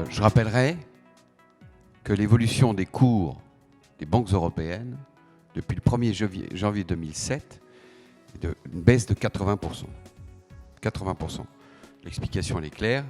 Je rappellerai que l'évolution des cours des banques européennes depuis le 1er janvier 2007 est une baisse de 80%. 80%. L'explication elle est claire.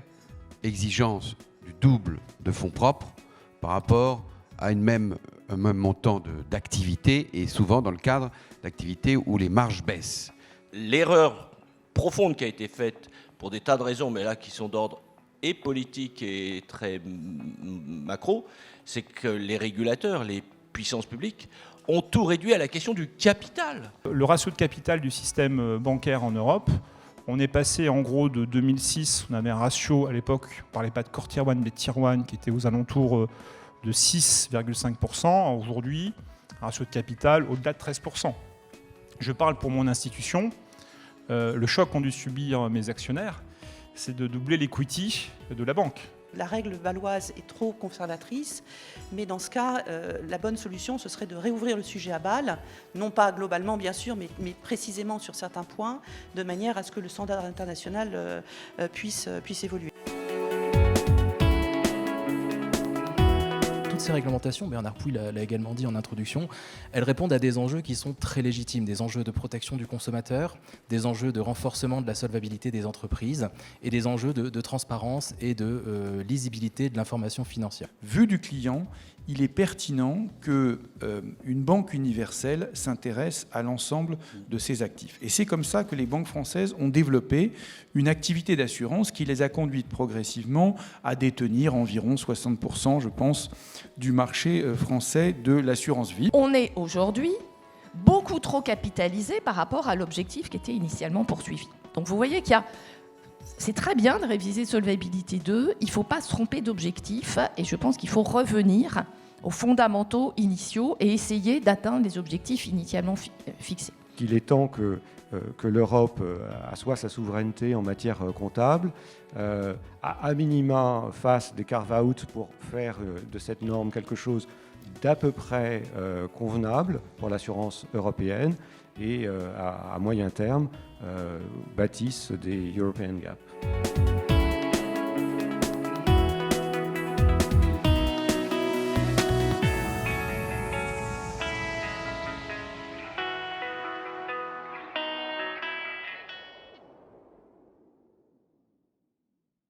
Exigence du double de fonds propres par rapport à un même montant d'activité et souvent dans le cadre d'activités où les marges baissent. L'erreur profonde qui a été faite pour des tas de raisons, mais là qui sont d'ordre et politique et très macro, c'est que les régulateurs, les puissances publiques, ont tout réduit à la question du capital. Le ratio de capital du système bancaire en Europe, on est passé en gros de 2006, on avait un ratio à l'époque, on ne parlait pas de core tier 1 mais de tier 1 qui était aux alentours de 6,5%. Aujourd'hui, un ratio de capital au-delà de 13%. Je parle pour mon institution, le choc qu'ont dû subir mes actionnaires, c'est de doubler l'equity de la banque. La règle bâloise est trop conservatrice, mais dans ce cas, la bonne solution, ce serait de réouvrir le sujet à Bâle, non pas globalement bien sûr, mais précisément sur certains points, de manière à ce que le standard international puisse évoluer. Toutes ces réglementations, Bernard Pouille l'a également dit en introduction, elles répondent à des enjeux qui sont très légitimes, des enjeux de protection du consommateur, des enjeux de renforcement de la solvabilité des entreprises et des enjeux de transparence et de lisibilité de l'information financière. Vu du client, il est pertinent qu'une banque universelle s'intéresse à l'ensemble de ses actifs. Et c'est comme ça que les banques françaises ont développé une activité d'assurance qui les a conduites progressivement à détenir environ 60%, je pense, du marché français de l'assurance vie. On est aujourd'hui beaucoup trop capitalisé par rapport à l'objectif qui était initialement poursuivi. Donc vous voyez c'est très bien de réviser Solvabilité 2, il ne faut pas se tromper d'objectif et je pense qu'il faut revenir aux fondamentaux initiaux et essayer d'atteindre les objectifs initialement fixés. Il est temps que l'Europe assoie sa souveraineté en matière comptable, à minima fasse des carve-out pour faire de cette norme quelque chose d'à peu près convenable pour l'assurance européenne et à moyen terme bâtisse des European Gap.